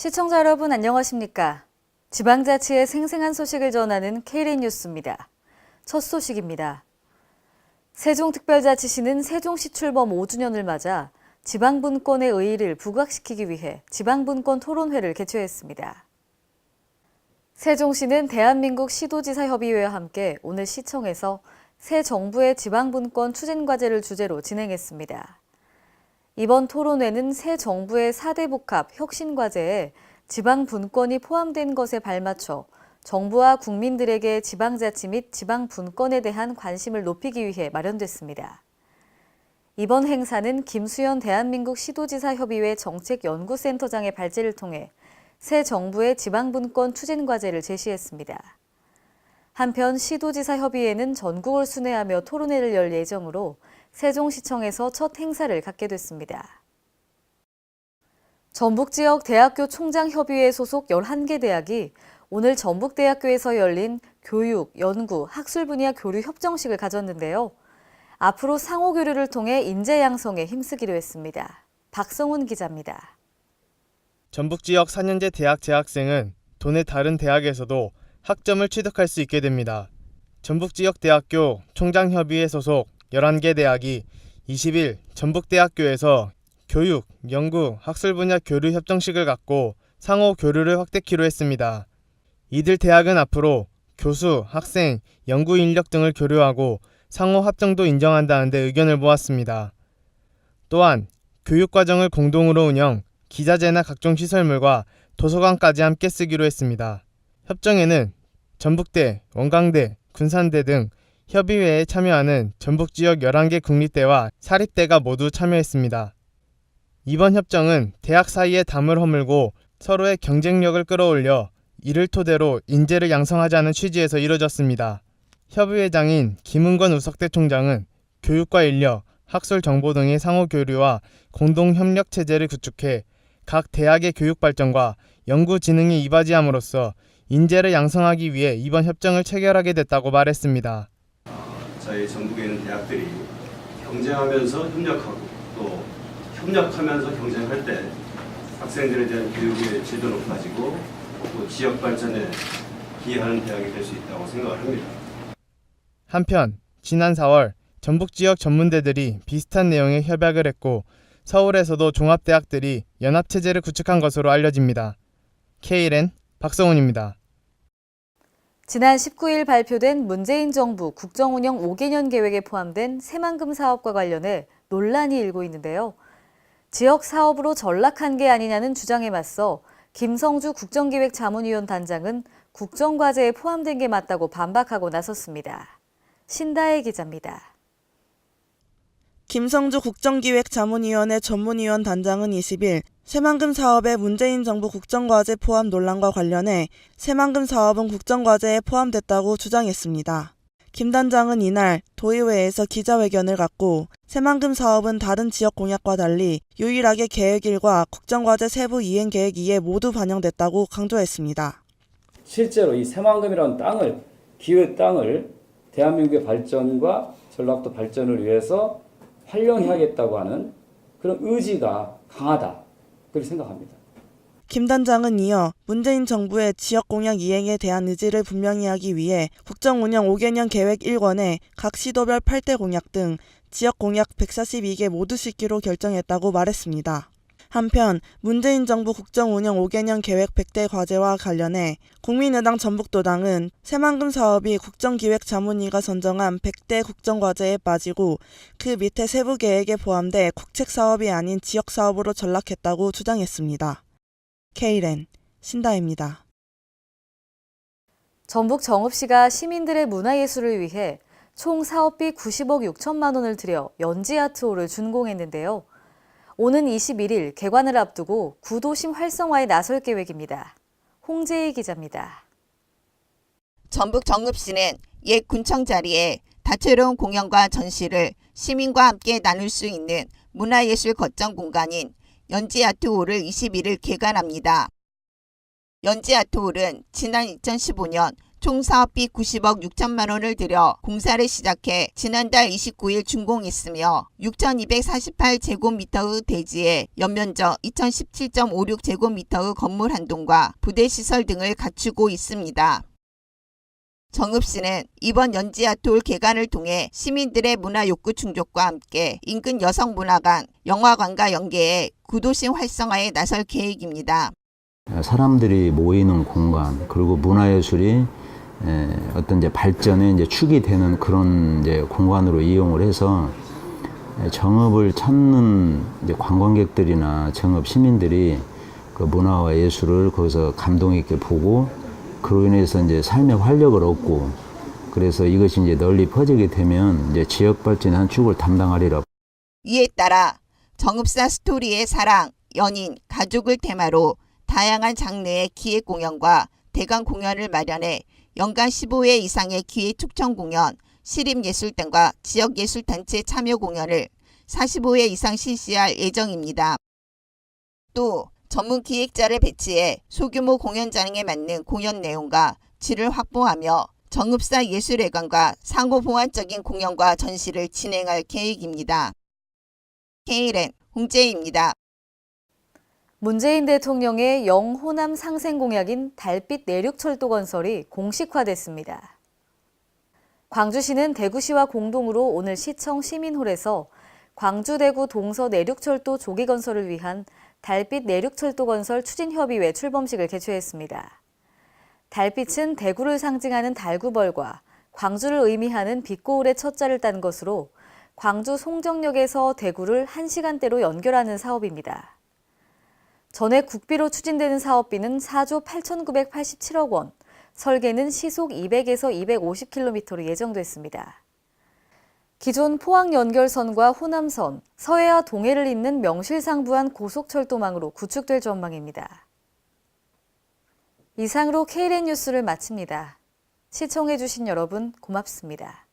시청자 여러분 안녕하십니까? 지방자치의 생생한 소식을 전하는 K랜 뉴스입니다. 첫 소식입니다. 세종특별자치시는 세종시 출범 5주년을 맞아 지방분권의 의의를 부각시키기 위해 지방분권 토론회를 개최했습니다. 세종시는 대한민국 시도지사협의회와 함께 오늘 시청에서 새 정부의 지방분권 추진과제를 주제로 진행했습니다. 이번 토론회는 새 정부의 4대 복합 혁신과제에 지방분권이 포함된 것에 발맞춰 정부와 국민들에게 지방자치 및 지방분권에 대한 관심을 높이기 위해 마련됐습니다. 이번 행사는 김수현 대한민국 시도지사협의회 정책연구센터장의 발제를 통해 새 정부의 지방분권 추진과제를 제시했습니다. 한편 시도지사협의회는 전국을 순회하며 토론회를 열 예정으로 세종시청에서 첫 행사를 갖게 됐습니다. 전북지역 대학교 총장협의회 소속 11개 대학이 오늘 전북대학교에서 열린 교육, 연구, 학술 분야 교류 협정식을 가졌는데요. 앞으로 상호교류를 통해 인재 양성에 힘쓰기로 했습니다. 박성훈 기자입니다. 전북지역 4년제 대학 재학생은 도내 다른 대학에서도 학점을 취득할 수 있게 됩니다. 전북지역대학교 총장협의회 소속 11개 대학이 20일 전북대학교에서 교육, 연구, 학술 분야 교류 협정식을 갖고 상호 교류를 확대키로 했습니다. 이들 대학은 앞으로 교수, 학생, 연구 인력 등을 교류하고 상호 합정도 인정한다는 데 의견을 모았습니다. 또한 교육과정을 공동으로 운영, 기자재나 각종 시설물과 도서관까지 함께 쓰기로 했습니다. 협정에는 전북대, 원광대, 군산대 등 협의회에 참여하는 전북지역 11개 국립대와 사립대가 모두 참여했습니다. 이번 협정은 대학 사이의 담을 허물고 서로의 경쟁력을 끌어올려 이를 토대로 인재를 양성하자는 취지에서 이뤄졌습니다. 협의회장인 김은권 우석대 총장은 교육과 인력, 학술 정보 등의 상호 교류와 공동 협력 체제를 구축해 각 대학의 교육 발전과 연구 진흥에 이바지함으로써 인재를 양성하기 위해 이번 협정을 체결하게 됐다고 말했습니다. 저희 전국에 있는 대학들이 경쟁하면서 협력하고 또 협력하면서 경쟁할 때 학생들에 대한 교육의 질도 높아지고 또 지역 발전에 기여하는 대학이 될 수 있다고 생각을 합니다. 한편 지난 4월 전북지역 전문대들이 비슷한 내용의 협약을 했고 서울에서도 종합대학들이 연합체제를 구축한 것으로 알려집니다. K랜 박성훈입니다. 지난 19일 발표된 문재인 정부 국정운영 5개년 계획에 포함된 새만금 사업과 관련해 논란이 일고 있는데요. 지역 사업으로 전락한 게 아니냐는 주장에 맞서 김성주 국정기획자문위원 단장은 국정과제에 포함된 게 맞다고 반박하고 나섰습니다. 신다혜 기자입니다. 김성주 국정기획자문위원회 전문위원 단장은 20일 새만금 사업의 문재인 정부 국정과제 포함 논란과 관련해 새만금 사업은 국정과제에 포함됐다고 주장했습니다. 김 단장은 이날 도의회에서 기자회견을 갖고 새만금 사업은 다른 지역 공약과 달리 유일하게 계획 1과 국정과제 세부 이행 계획 2에 모두 반영됐다고 강조했습니다. 실제로 이 새만금이라는 땅을, 기회 땅을 대한민국의 발전과 전라도 발전을 위해서 활용해야겠다고 하는 그런 의지가 강하다, 그렇게 생각합니다. 김 단장은 이어 문재인 정부의 지역 공약 이행에 대한 의지를 분명히 하기 위해 국정운영 5개년 계획 1권에 각 시도별 8대 공약 등 지역 공약 142개 모두 싣기로 결정했다고 말했습니다. 한편 문재인 정부 국정운영 5개년 계획 100대 과제와 관련해 국민의당 전북도당은 새만금 사업이 국정기획자문위가 선정한 100대 국정과제에 빠지고 그 밑에 세부 계획에 포함돼 국책사업이 아닌 지역사업으로 전락했다고 주장했습니다. K랜 신다혜입니다. 전북 정읍시가 시민들의 문화예술을 위해 총 사업비 90억 6천만 원을 들여 연지아트홀을 준공했는데요. 오는 21일 개관을 앞두고 구도심 활성화에 나설 계획입니다. 홍재희 기자입니다. 전북 정읍시는 옛 군청 자리에 다채로운 공연과 전시를 시민과 함께 나눌 수 있는 문화예술 거점 공간인 연지아트홀을 21일 개관합니다. 연지아트홀은 지난 2015년 총 사업비 90억 6천만 원을 들여 공사를 시작해 지난달 29일 준공했으며 6,248제곱미터의 대지에 연면적 2,017.56제곱미터의 건물 한 동과 부대시설 등을 갖추고 있습니다. 정읍시는 이번 연지아톨 개관을 통해 시민들의 문화 욕구 충족과 함께 인근 여성문화관, 영화관과 연계해 구도시 활성화에 나설 계획입니다. 사람들이 모이는 공간, 그리고 문화예술이 어떤 이제 발전의 이제 축이 되는 그런 이제 공간으로 이용을 해서 정읍을 찾는 이제 관광객들이나 정읍 시민들이 그 문화와 예술을 거기서 감동 있게 보고 그로 인해서 이제 삶의 활력을 얻고 그래서 이것이 이제 널리 퍼지게 되면 이제 지역 발전의 한 축을 담당하리라. 이에 따라 정읍사 스토리의 사랑, 연인, 가족을 테마로 다양한 장르의 기획 공연과 대강 공연을 마련해 연간 15회 이상의 기회 초청 공연, 시립예술 등과 지역예술단체 참여 공연을 45회 이상 실시할 예정입니다. 또 전문 기획자를 배치해 소규모 공연장에 맞는 공연 내용과 질을 확보하며 정읍사 예술회관과 상호보완적인 공연과 전시를 진행할 계획입니다. KLN 홍재희입니다. 문재인 대통령의 영호남 상생 공약인 달빛 내륙철도 건설이 공식화됐습니다. 광주시는 대구시와 공동으로 오늘 시청 시민홀에서 광주-대구 동서 내륙철도 조기 건설을 위한 달빛 내륙철도 건설 추진협의회 출범식을 개최했습니다. 달빛은 대구를 상징하는 달구벌과 광주를 의미하는 빛고울의 첫자를 딴 것으로 광주 송정역에서 대구를 1시간대로 연결하는 사업입니다. 전액 국비로 추진되는 사업비는 4조 8,987억 원, 설계는 시속 200에서 250km로 예정됐습니다. 기존 포항 연결선과 호남선, 서해와 동해를 잇는 명실상부한 고속철도망으로 구축될 전망입니다. 이상으로 KLN 뉴스를 마칩니다. 시청해주신 여러분 고맙습니다.